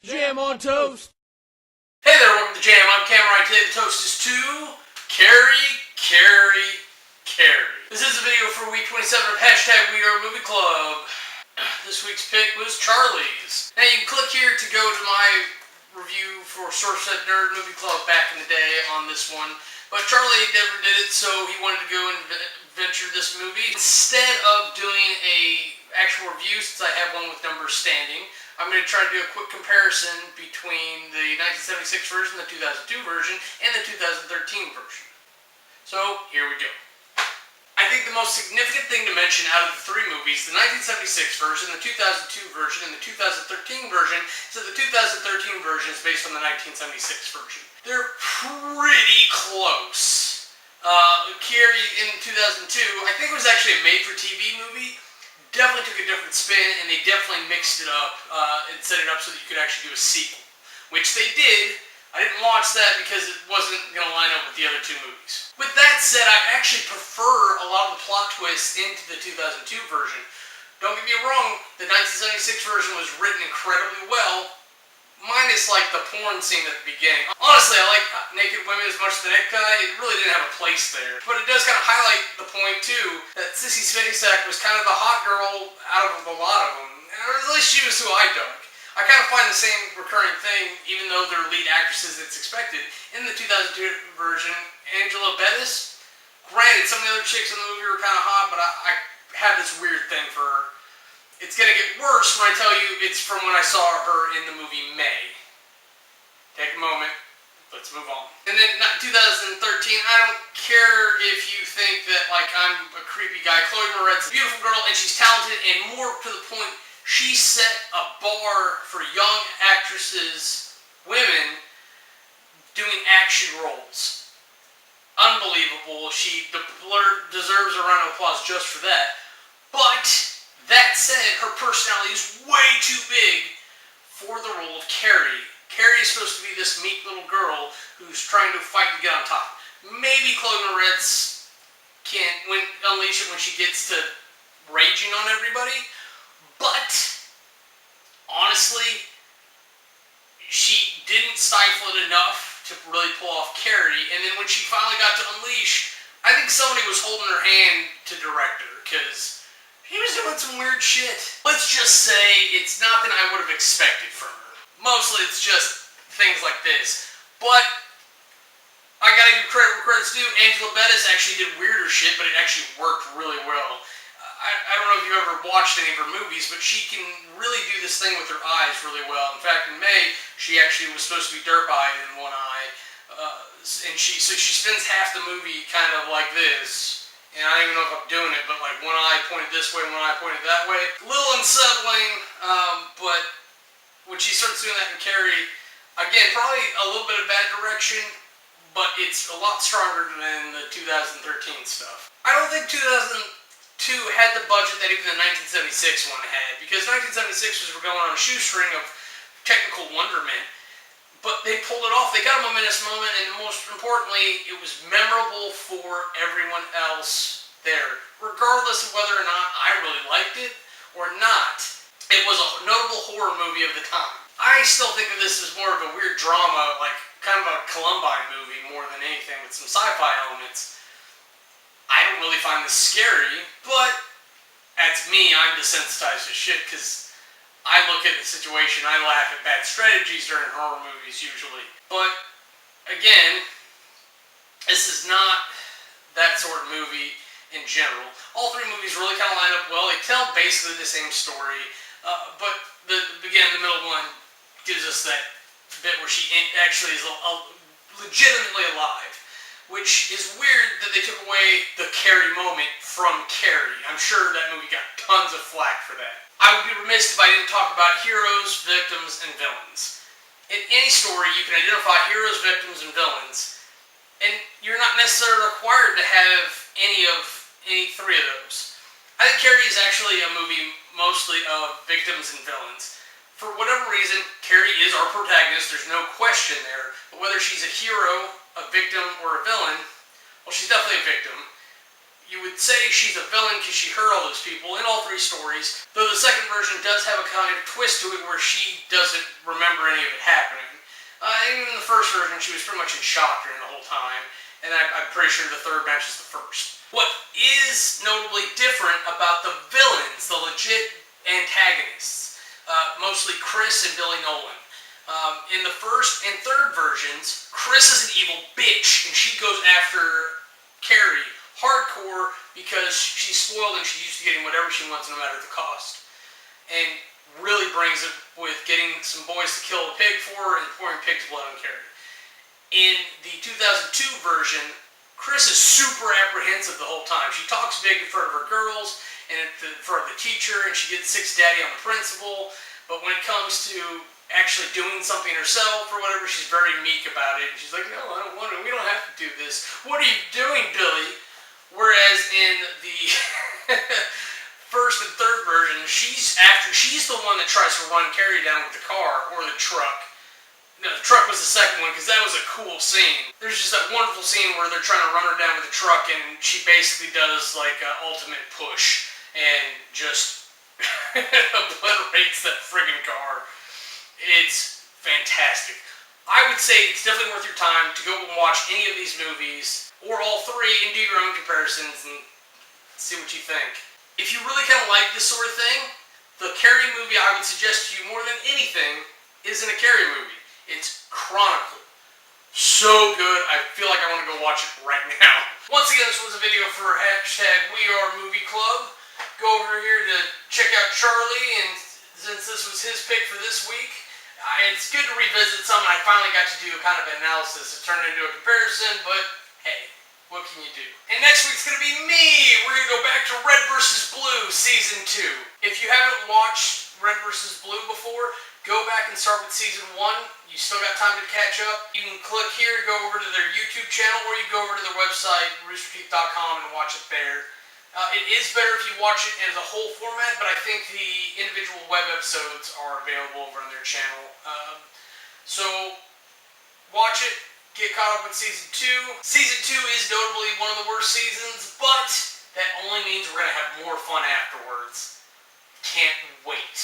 Jam on toast. Hey there, welcome to the Jam. I'm Cameron. Today the toast is to Carrie. This is a video for week 27 of #We Are Movie Club. This week's pick was Charlie's. Now you can click here to go to my review for Source Said Nerd Movie Club back in the day on this one. But Charlie never did it, so he wanted to go and venture this movie. Instead of doing a actual review, since I have one with numbers standing, I'm going to try to do a quick comparison between the 1976 version, the 2002 version, and the 2013 version. So, here we go. I think the most significant thing to mention out of the three movies, the 1976 version, the 2002 version, and the 2013 version, is that the 2013 version is based on the 1976 version. They're pretty close. Carrie in 2002, I think it was actually a made-for-TV movie. Definitely took a different spin, and they definitely mixed it up and set it up so that you could actually do a sequel, which they did. I didn't watch that because it wasn't going to line up with the other two movies. With that said, I actually prefer a lot of the plot twists into the 2002 version. Don't get me wrong, the 1976 version was written incredibly well, minus like the porn scene at the beginning. Honestly, I like naked women as much as the necktie. It really didn't have a place there. But it does kind of highlight the point too, that Sissy Spacek was kind of the hot girl out of a lot of them. Or at least she was who I dug. I kind of find the same recurring thing, even though they're lead actresses it's expected. In the 2002 version, Angela Bettis, granted some of the other chicks in the movie were kind of hot, but I have this weird thing for her. It's going to get worse when I tell you it's from when I saw her in the movie May. Take a moment. Let's move on. And then 2013, I don't care if you think that like I'm a creepy guy. Chloe Moretz is a beautiful girl and she's talented, and more to the point, she set a bar for young actresses, women, doing action roles. Unbelievable. She deserves a round of applause just for that. But that said, her personality is way too big for the role of Carrie. Carrie is supposed to be this meek little girl who's trying to fight to get on top. Maybe Chloe Moretz can unleash it when she gets to raging on everybody, but honestly, she didn't stifle it enough to really pull off Carrie, and then when she finally got to unleash, I think somebody was holding her hand to direct her, because he was doing some weird shit. Let's just say it's nothing I would have expected from her. Mostly it's just things like this. But I gotta give credit where credit's due. Angela Bettis actually did weirder shit, but it actually worked really well. I don't know if you ever watched any of her movies, but she can really do this thing with her eyes really well. In fact, in May, she actually was supposed to be derp-eyed in one eye. And she spends half the movie kind of like this. And I don't even know if I'm doing it, but like one eye pointed this way, one eye pointed that way. A little unsettling, but when she starts doing that in Carrie, again, probably a little bit of bad direction, but it's a lot stronger than the 2013 stuff. I don't think 2002 had the budget that even the 1976 one had, because 1976 was going on a shoestring of technical wonderment. But they pulled it off. They got a momentous moment, and most importantly, it was memorable for everyone else there. Regardless of whether or not I really liked it or not, it was a notable horror movie of the time. I still think of this as more of a weird drama, like kind of a Columbine movie more than anything, with some sci-fi elements. I don't really find this scary, but that's me. I'm desensitized to shit, because I look at the situation, I laugh at bad strategies during horror movies usually. But, again, this is not that sort of movie in general. All three movies really kind of line up well. They tell basically the same story, but the middle one gives us that bit where she actually is legitimately alive. Which is weird that they took away the Carrie moment from Carrie. I'm sure that movie got tons of flack for that. I would be remiss if I didn't talk about heroes, victims, and villains. In any story, you can identify heroes, victims, and villains, and you're not necessarily required to have any three of those. I think Carrie is actually a movie mostly of victims and villains. For whatever reason, Carrie is our protagonist, there's no question there, but whether she's a hero, a victim, or a villain, well, she's definitely a victim. You would say she's a villain because she hurt all those people in all three stories, though the second version does have a kind of twist to it where she doesn't remember any of it happening. Even in the first version, she was pretty much in shock during the whole time, and I'm pretty sure the third matches the first. What is notably different about the villains, the legit antagonists, mostly Chris and Billy Nolan. In the first and third versions, Chris is an evil bitch, and she goes after Carrie hardcore because she's spoiled and she's used to getting whatever she wants no matter the cost. And really brings it with getting some boys to kill a pig for her and pouring pig's blood on Carrie. In the 2002 version, Chris is super apprehensive the whole time. She talks big in front of her girls and in front of the teacher, and she gets six daddy on the principal. But when it comes to actually doing something herself or whatever, she's very meek about it. And she's like, no, I don't want to. We don't have to do this. What are you doing, Billy? Whereas in the first and third version, she's the one that tries to run Carrie down with the car or the truck. No, the truck was the second one because that was a cool scene. There's just that wonderful scene where they're trying to run her down with the truck and she basically does like an ultimate push and just obliterates that friggin' car. It's fantastic. I would say it's definitely worth your time to go and watch any of these movies, or all three, and do your own comparisons and see what you think. If you really kind of like this sort of thing, the Carrie movie I would suggest to you more than anything isn't a Carrie movie. It's Chronicle. So good, I feel like I want to go watch it right now. Once again, this was a video for #WeAreMovieClub. Go over here to check out Charlie, and since this was his pick for this week, it's good to revisit something I finally got to do kind of an analysis. It turned into a comparison, but hey, what can you do? And next week's going to be me! We're going to go back to Red vs. Blue Season 2. If you haven't watched Red vs. Blue before, go back and start with Season 1. You still got time to catch up. You can click here, go over to their YouTube channel, or you can go over to their website, roosterteeth.com, and watch it there. It is better if you watch it as a whole format, but I think the individual web episodes are available over on their channel. So, watch it, get caught up with Season 2. Season 2 is notably one of the worst seasons, but that only means we're going to have more fun afterwards. Can't wait.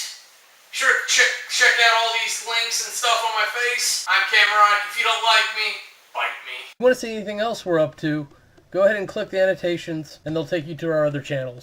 Sure, check out all these links and stuff on my face. I'm Cameron. If you don't like me, bite me. If you want to see anything else we're up to, go ahead and click the annotations, and they'll take you to our other channels.